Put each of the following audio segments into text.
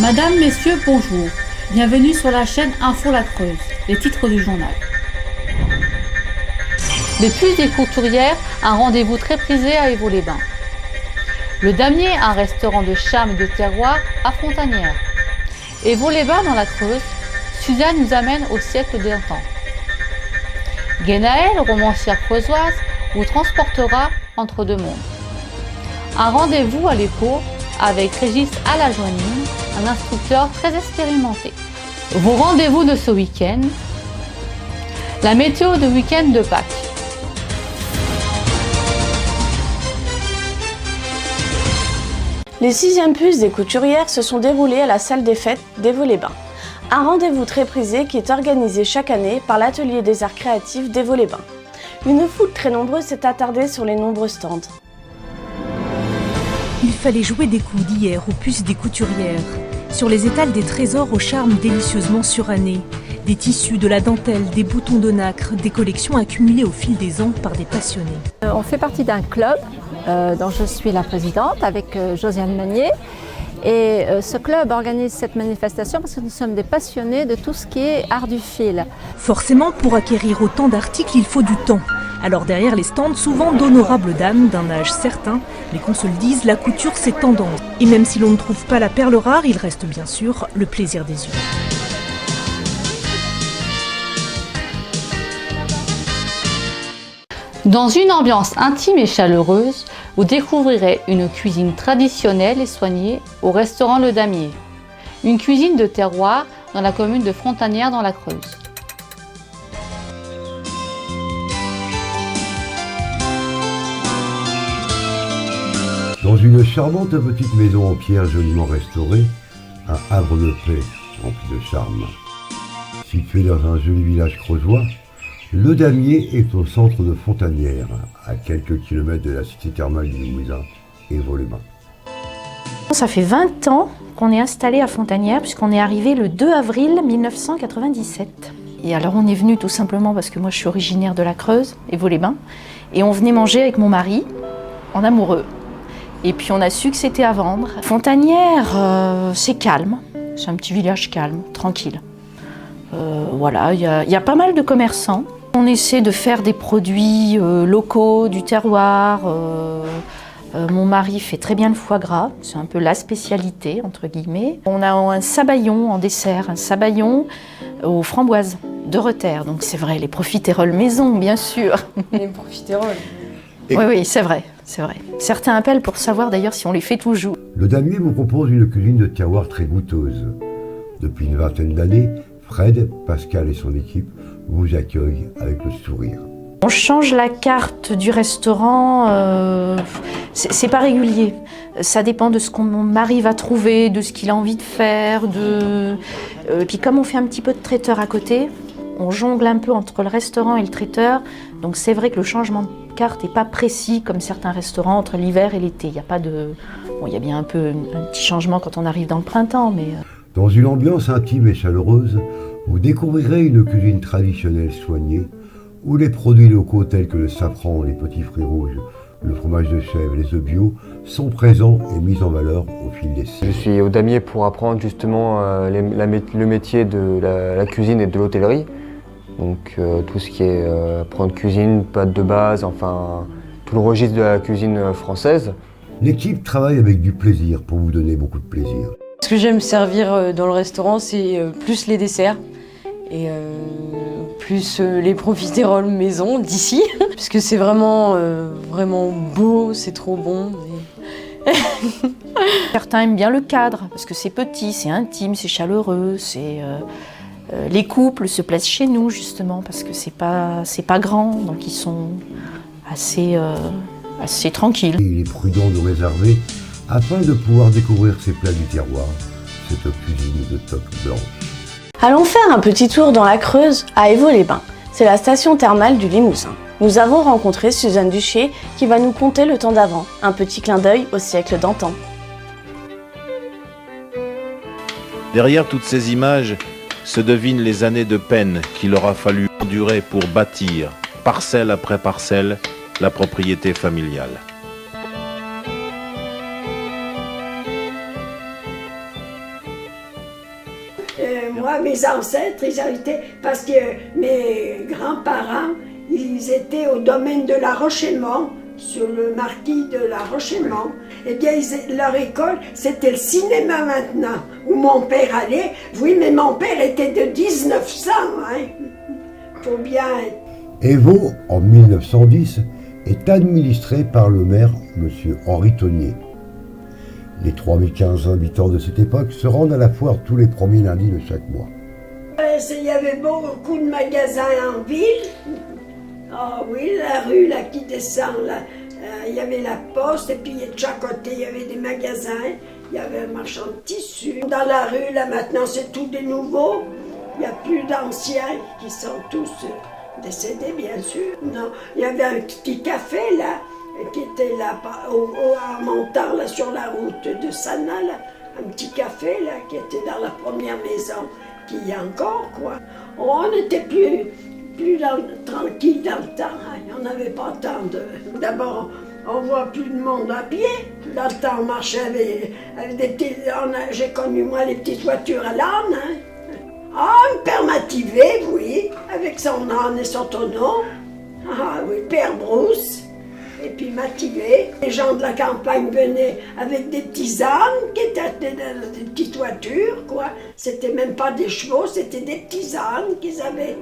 Madame, messieurs, bonjour. Bienvenue sur la chaîne Info La Creuse, les titres du journal. Les puces des couturières, un rendez-vous très prisé à Évaux-les-Bains. Le Damier, un restaurant de charme et de terroir à Fontanières. Évaux-les-Bains dans la Creuse, Suzanne nous amène au siècle d'antan. Guénaëlle, romancière creusoise, vous transportera entre deux mondes. Un rendez-vous à l'EPO avec Régis Alajoignine, un instructeur très expérimenté. Vos rendez-vous de ce week-end, la météo de week-end de Pâques. Les 6e puces des couturières se sont déroulées à la salle des fêtes d'Évaux-les-Bains. Un rendez-vous très prisé qui est organisé chaque année par l'Atelier des Arts Créatifs d'Évaux-les-Bains. Une foule très nombreuse s'est attardée sur les nombreux stands. Il fallait jouer des coups d'hier aux puces des couturières. Sur les étals des trésors au charme délicieusement suranné. Des tissus, de la dentelle, des boutons de nacre, des collections accumulées au fil des ans par des passionnés. On fait partie d'un club dont je suis la présidente avec Josiane Magnier. Et ce club organise cette manifestation parce que nous sommes des passionnés de tout ce qui est art du fil. Forcément, pour acquérir autant d'articles, il faut du temps. Alors derrière les stands, souvent d'honorables dames d'un âge certain, mais qu'on se le dise, la couture c'est tendance. Et même si l'on ne trouve pas la perle rare, il reste bien sûr le plaisir des yeux. Dans une ambiance intime et chaleureuse, vous découvrirez une cuisine traditionnelle et soignée au restaurant Le Damier. Une cuisine de terroir dans la commune de Fontanières dans la Creuse. Dans une charmante petite maison en pierre joliment restaurée, un havre de paix rempli de charme. Situé dans un joli village creusois, Le Damier est au centre de Fontanières, à quelques kilomètres de la cité thermale du Limousin, Évaux-les-Bains. Ça fait 20 ans qu'on est installé à Fontanières puisqu'on est arrivé le 2 avril 1997. Et alors on est venu tout simplement parce que moi je suis originaire de la Creuse, Évaux-les-Bains, et on venait manger avec mon mari, en amoureux. Et puis on a su que c'était à vendre. Fontanières, c'est calme, c'est un petit village calme, tranquille. Voilà, il y a pas mal de commerçants. On essaie de faire des produits locaux, du terroir. Mon mari fait très bien le foie gras, c'est un peu la spécialité, entre guillemets. On a un sabayon en dessert, un sabayon aux framboises de Rethère. Donc c'est vrai, les profiteroles maison, bien sûr. Les profiteroles. Oui, c'est vrai, c'est vrai. Certains appellent pour savoir d'ailleurs si on les fait toujours. Le Damier vous propose une cuisine de terroir très goûteuse. Depuis une vingtaine d'années, Fred, Pascal et son équipe vous accueillent avec le sourire. On change la carte du restaurant, c'est pas régulier. Ça dépend de ce qu'on arrive à trouver, de ce qu'il a envie de faire. Puis comme on fait un petit peu de traiteur à côté, on jongle un peu entre le restaurant et le traiteur. Donc c'est vrai que le changement de carte n'est pas précis comme certains restaurants entre l'hiver et l'été. Il n'y a pas de... Bon, il y a bien un petit changement quand on arrive dans le printemps, mais... Dans une ambiance intime et chaleureuse, vous découvrirez une cuisine traditionnelle soignée, où les produits locaux tels que le safran, les petits fruits rouges, le fromage de chèvre, les œufs bio sont présents et mis en valeur au fil des siècles. Je suis au Damier pour apprendre justement le métier de la cuisine et de l'hôtellerie. Donc tout ce qui est apprendre cuisine, pâtes de base, enfin tout le registre de la cuisine française. L'équipe travaille avec du plaisir pour vous donner beaucoup de plaisir. Ce que j'aime servir dans le restaurant, c'est plus les desserts et plus les profiteroles maison d'ici, parce que c'est vraiment beau, c'est trop bon. Certains aiment bien le cadre, parce que c'est petit, c'est intime, c'est chaleureux, les couples se plaisent chez nous justement, parce que c'est pas grand, donc ils sont assez tranquilles. Il est prudent de réserver afin de pouvoir découvrir ces plats du terroir, cette cuisine de toque blanche. Allons faire un petit tour dans la Creuse, à Évaux-les-Bains. C'est la station thermale du Limousin. Nous avons rencontré Suzanne Duché qui va nous conter le temps d'avant, un petit clin d'œil au siècle d'antan. Derrière toutes ces images se devinent les années de peine qu'il aura fallu endurer pour bâtir, parcelle après parcelle, la propriété familiale. mes ancêtres, ils ont été, parce que mes grands-parents, ils étaient au domaine de la Roche-et-Mont, sur le marquis de la Roche-et-Mont. Eh bien, leur école, c'était le cinéma maintenant, où mon père allait. Oui, mais mon père était de 1900, hein. Faut bien être. Évaux, en 1910, est administré par le maire, M. Henri Tonnier. Les 3015 habitants de cette époque se rendent à la foire tous les premiers lundis de chaque mois. Il y avait beaucoup de magasins en ville. Ah oui, la rue là, qui descend, là, il y avait la poste, et puis de chaque côté, il y avait des magasins. Il y avait un marchand de tissus. Dans la rue, là, maintenant, c'est tout des nouveaux. Il n'y a plus d'anciens qui sont tous décédés, bien sûr. Non, il y avait un petit café, là, qui était là, en montant, là, sur la route de Sana, là. Un petit café, là, qui était dans la première maison, qui y a encore, quoi. On n'était plus tranquille dans le temps, hein. On n'avait pas tant de... D'abord, on voit plus de monde à pied. Dans le temps, on marchait avec des petits... J'ai connu, moi, les petites voitures à l'âne, hein. Ah, un père Mativé, oui, avec son âne et son tonneau. Ah oui, Père Brousse, et puis Mativé. Les gens de la campagne venaient avec des petits ânes qui étaient dans des petites voitures, quoi. C'était même pas des chevaux, c'était des petits ânes qu'ils avaient.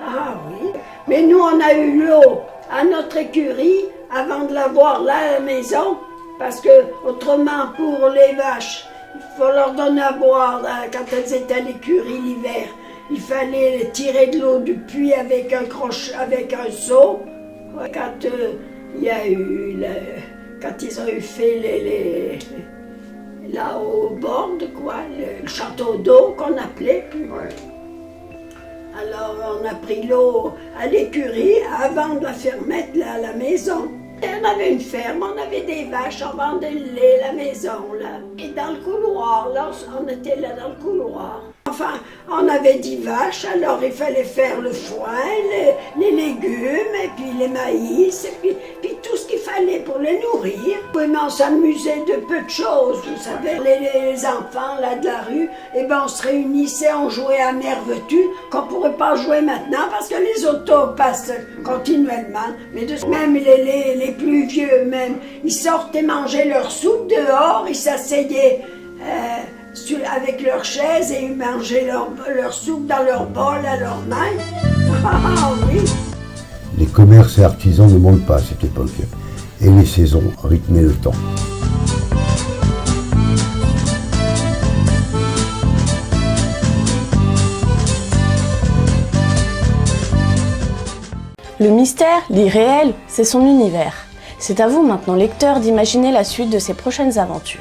Ah oui. Mais nous, on a eu l'eau à notre écurie avant de l'avoir là à la maison, parce que autrement, pour les vaches, il faut leur donner à boire quand elles étaient à l'écurie l'hiver. Il fallait tirer de l'eau du puits avec un crochet, avec un seau. Quand il y a eu, quand ils ont eu fait là au bord, quoi, le château d'eau qu'on appelait. Ouais. Alors on a pris l'eau à l'écurie avant de la faire mettre là, à la maison. Et on avait une ferme, on avait des vaches, on vendait le lait, la maison, là. Et dans le couloir, là, on était là dans le couloir. Enfin, on avait 10 vaches, alors il fallait faire le foin, les légumes, et puis les maïs, et puis tout ce qu'il fallait pour les nourrir. Oui, mais on s'amusait de peu de choses, vous savez. Les enfants, là, de la rue, eh ben, on se réunissait, on jouait à Mervetu, qu'on pourrait pas jouer maintenant, parce que les autos passent continuellement. Mais même les plus vieux, même, ils sortaient manger leur soupe dehors, ils s'asseyaient avec leurs chaises et ils mangeaient leur soupe dans leur bol à leurs mains. Ah oui. Les commerces et artisans ne manquent pas à cette époque, et les saisons rythmaient le temps. Le mystère, l'irréel, c'est son univers. C'est à vous maintenant, lecteur, d'imaginer la suite de ses prochaines aventures.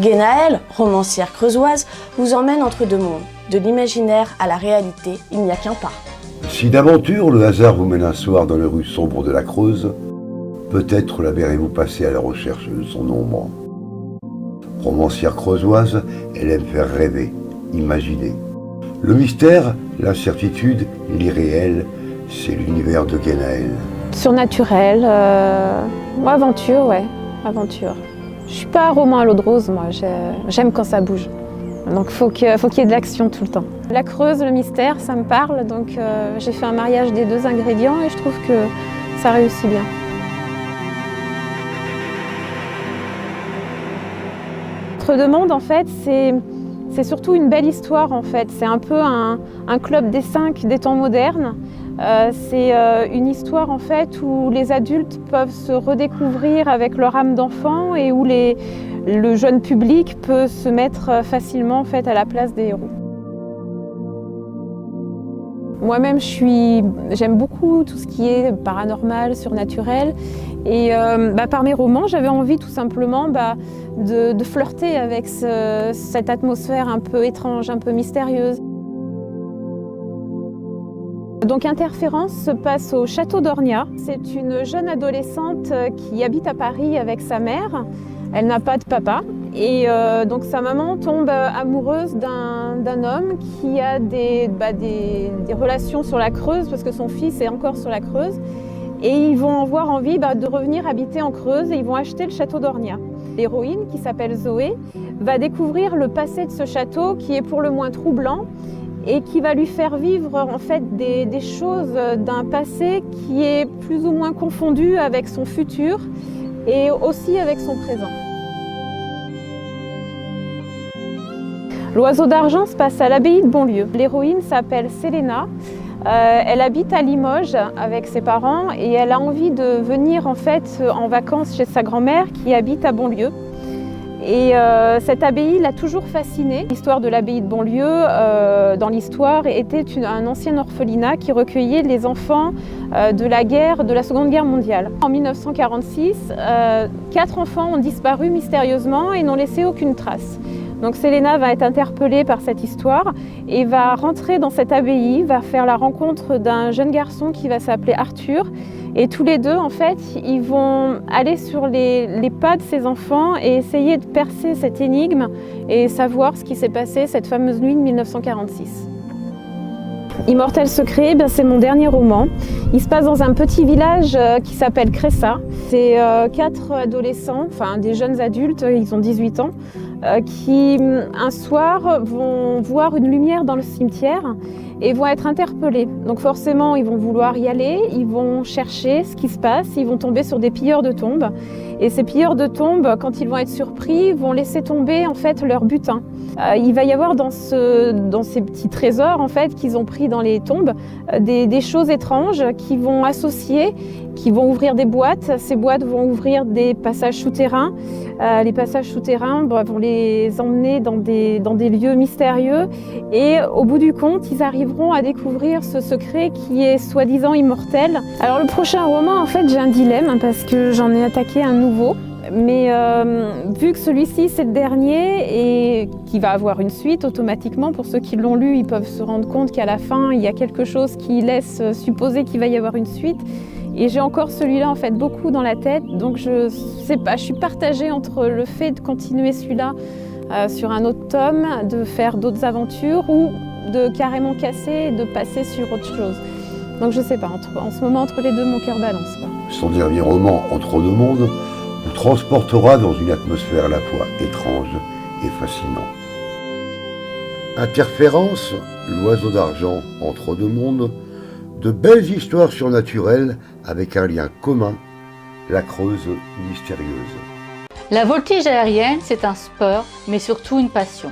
Guénaëlle, romancière creusoise, vous emmène entre deux mondes. De l'imaginaire à la réalité, il n'y a qu'un pas. Si d'aventure le hasard vous mène un soir dans les rues sombres de la Creuse, peut-être la verrez-vous passer à la recherche de son ombre. Romancière creusoise, elle aime faire rêver, imaginer. Le mystère, l'incertitude, l'irréel, c'est l'univers de Guénaëlle. Surnaturel, aventure, ouais, aventure. Je suis pas un roman à l'eau de rose, moi, j'aime quand ça bouge. Donc faut qu'il y ait de l'action tout le temps. La Creuse, le mystère, ça me parle, donc j'ai fait un mariage des deux ingrédients et je trouve que ça réussit bien. Entre deux mondes, en fait, c'est surtout une belle histoire, en fait. C'est un peu un club des 5 des temps modernes. C'est une histoire en fait où les adultes peuvent se redécouvrir avec leur âme d'enfant et où le jeune public peut se mettre facilement en fait à la place des héros. Moi-même, j'aime beaucoup tout ce qui est paranormal, surnaturel. Et par mes romans, j'avais envie tout simplement de flirter avec cette atmosphère un peu étrange, un peu mystérieuse. Donc Interférence se passe au château d'Ornia. C'est une jeune adolescente qui habite à Paris avec sa mère. Elle n'a pas de papa. Et donc sa maman tombe amoureuse d'un homme qui a des relations sur la Creuse parce que son fils est encore sur la Creuse. Et ils vont avoir envie de revenir habiter en Creuse et ils vont acheter le château d'Ornia. L'héroïne, qui s'appelle Zoé, va découvrir le passé de ce château qui est pour le moins troublant et qui va lui faire vivre en fait des choses d'un passé qui est plus ou moins confondu avec son futur et aussi avec son présent. L'Oiseau d'argent se passe à l'abbaye de Bonlieu. L'héroïne s'appelle Séléna. Elle habite à Limoges avec ses parents et elle a envie de venir en fait en vacances chez sa grand-mère qui habite à Bonlieu. Et cette abbaye l'a toujours fascinée. L'histoire de l'abbaye de Bonlieu, dans l'histoire, était un ancien orphelinat qui recueillait les enfants de la guerre, de la Seconde Guerre mondiale. En 1946, 4 enfants ont disparu mystérieusement et n'ont laissé aucune trace. Donc Séléna va être interpellée par cette histoire et va rentrer dans cette abbaye, va faire la rencontre d'un jeune garçon qui va s'appeler Arthur. Et tous les deux, en fait, ils vont aller sur les pas de ces enfants et essayer de percer cette énigme et savoir ce qui s'est passé cette fameuse nuit de 1946. Immortel secret, c'est mon dernier roman. Il se passe dans un petit village qui s'appelle Cressa. C'est 4 adolescents, enfin des jeunes adultes, ils ont 18 ans, qui un soir vont voir une lumière dans le cimetière et vont être interpellés. Donc forcément, ils vont vouloir y aller, ils vont chercher ce qui se passe, ils vont tomber sur des pilleurs de tombes. Et ces pilleurs de tombes, quand ils vont être surpris, vont laisser tomber en fait leur butin. Il va y avoir dans ces petits trésors en fait qu'ils ont pris dans les tombes des choses étranges qui vont associer, qui vont ouvrir des boîtes. Ces boîtes vont ouvrir des passages souterrains. Les passages souterrains vont les emmener dans des lieux mystérieux. Et au bout du compte, ils arriveront à découvrir ce secret qui est soi-disant immortel. Alors le prochain roman, en fait, j'ai un dilemme parce que j'en ai attaqué un nouveau. Mais vu que celui-ci c'est le dernier et qui va avoir une suite automatiquement, pour ceux qui l'ont lu, ils peuvent se rendre compte qu'à la fin il y a quelque chose qui laisse supposer qu'il va y avoir une suite. Et j'ai encore celui-là en fait beaucoup dans la tête, donc je sais pas, je suis partagée entre le fait de continuer celui-là sur un autre tome, de faire d'autres aventures ou de carrément casser et de passer sur autre chose. Donc je sais pas, en ce moment entre les deux mon cœur balance. Son dernier roman, Entre deux mondes, nous transportera dans une atmosphère à la fois étrange et fascinante. Interférence, L'Oiseau d'argent, Entre deux mondes, de belles histoires surnaturelles avec un lien commun, la Creuse mystérieuse. La voltige aérienne, c'est un sport, mais surtout une passion.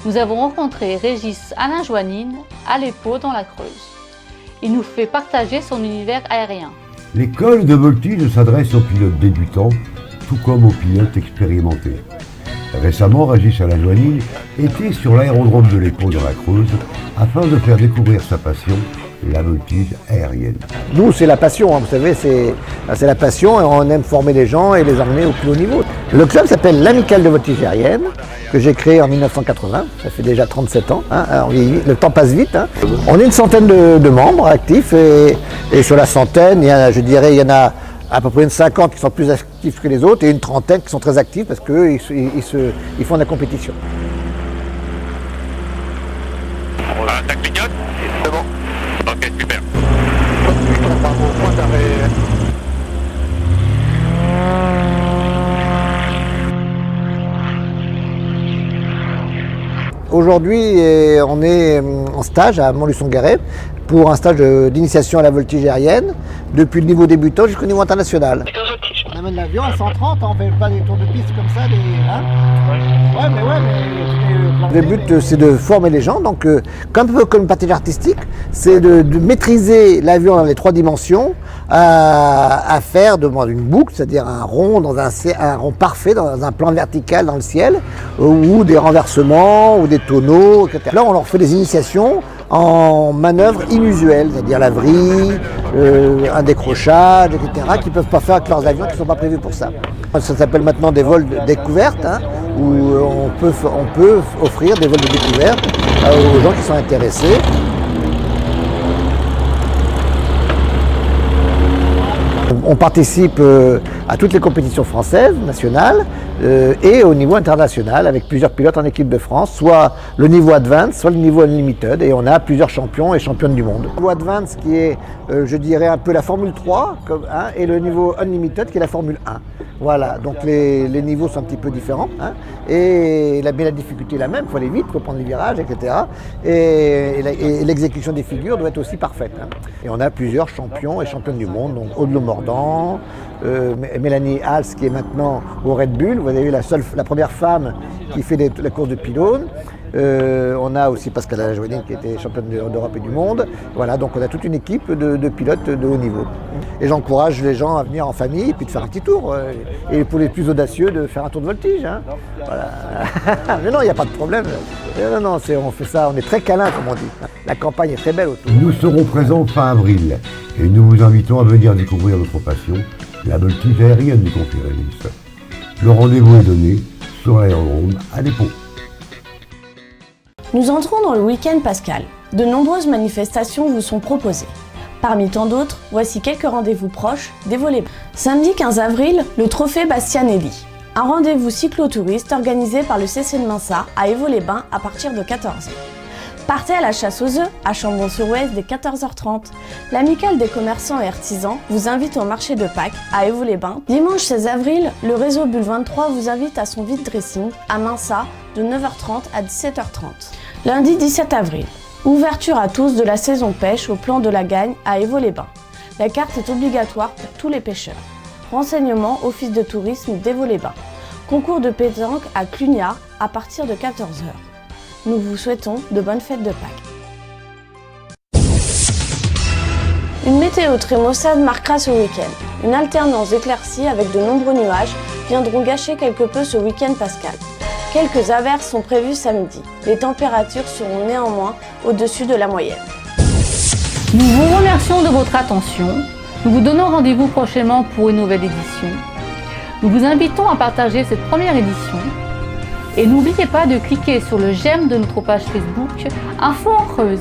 Nous avons rencontré Régis Alain Joannine à l'EPO dans la Creuse. Il nous fait partager son univers aérien. L'école de voltige s'adresse aux pilotes débutants, tout comme aux pilotes expérimentés. Récemment, Régis Alain Joannine était sur l'aérodrome de l'EPO dans la Creuse afin de faire découvrir sa passion, la voltige aérienne. Nous, c'est la passion, vous savez, c'est la passion et on aime former les gens et les emmener au plus haut niveau. Le club s'appelle l'Amicale de voltige aérienne, que j'ai créé en 1980, ça fait déjà 37 ans, le temps passe vite. On est une centaine de membres actifs et sur la centaine, je dirais, il y en a à peu près une 50 qui sont plus actifs que les autres et une trentaine qui sont très actifs parce qu'eux, ils font de la compétition. Ça clignote ? C'est bon. Ok, super. Aujourd'hui, on est en stage à Montluçon-Guéret pour un stage d'initiation à la voltige aérienne, depuis le niveau débutant jusqu'au niveau international. On amène l'avion à 130, on fait pas des tours de piste comme ça, Le but, c'est de former les gens, donc un peu comme une patinage artistique, c'est de maîtriser l'avion dans les 3 dimensions, à faire une boucle, c'est-à-dire un rond un rond parfait dans un plan vertical dans le ciel, ou des renversements, ou des tonneaux, etc. Là, on leur fait des initiations en manœuvres inusuelles, c'est-à-dire la vrille, un décrochage, etc., qu'ils ne peuvent pas faire avec leurs avions qui ne sont pas prévus pour ça. Ça s'appelle maintenant des vols de découverte, où on peut offrir des vols de découverte aux gens qui sont intéressés. on participe à toutes les compétitions françaises, nationales, et au niveau international, avec plusieurs pilotes en équipe de France, soit le niveau Advance, soit le niveau Unlimited, et on a plusieurs champions et championnes du monde. Le niveau Advance qui est, je dirais, un peu la Formule 3, et le niveau Unlimited qui est la Formule 1. Voilà, donc les niveaux sont un petit peu différents, mais la difficulté est la même, il faut aller vite, il faut prendre les virages, etc. Et l'exécution des figures doit être aussi parfaite. Et on a plusieurs champions et championnes du monde, donc Aude Mordant, Mélanie Hals qui est maintenant au Red Bull, vous avez vu la première femme qui fait la course de pylône. On a aussi Pascal Alajoanine qui était championne d'Europe et du monde. Voilà, donc on a toute une équipe de pilotes de haut niveau. Et j'encourage les gens à venir en famille et puis de faire un petit tour. Et pour les plus audacieux, de faire un tour de voltige. Voilà. Mais non, il n'y a pas de problème. Non, on fait ça, on est très câlin comme on dit. La campagne est très belle autour. Nous serons présents fin avril et nous vous invitons à venir découvrir notre passion, la voltige aérienne du Conférenis. Le rendez-vous est donné sur l'aérodrome à Dépôt. Nous entrons dans le week-end pascal. De nombreuses manifestations vous sont proposées. Parmi tant d'autres, voici quelques rendez-vous proches des volets. Samedi 15 avril, le trophée Bastianelli. Un rendez-vous cyclotouriste organisé par le CC de Minsa à Évaux-les-Bains à partir de 14h. Partez à la chasse aux œufs à Chambon-sur-Ouest dès 14h30. L'amicale des commerçants et artisans vous invite au marché de Pâques à Évaux-les-Bains. Dimanche 16 avril, le réseau Bulle 23 vous invite à son vide dressing à Minsa de 9h30 à 17h30. Lundi 17 avril, ouverture à tous de la saison pêche au plan de la Gagne à Évaux-les-Bains. La carte est obligatoire pour tous les pêcheurs. Renseignements Office de tourisme d'Évaux-les-Bains. Concours de pétanque à Clunia à partir de 14h. Nous vous souhaitons de bonnes fêtes de Pâques. Une météo très maussade marquera ce week-end. Une alternance éclaircie avec de nombreux nuages viendront gâcher quelque peu ce week-end pascal. Quelques averses sont prévues samedi. Les températures seront néanmoins au-dessus de la moyenne. Nous vous remercions de votre attention. Nous vous donnons rendez-vous prochainement pour une nouvelle édition. Nous vous invitons à partager cette première édition. Et n'oubliez pas de cliquer sur le j'aime de notre page Facebook Info en Creuse.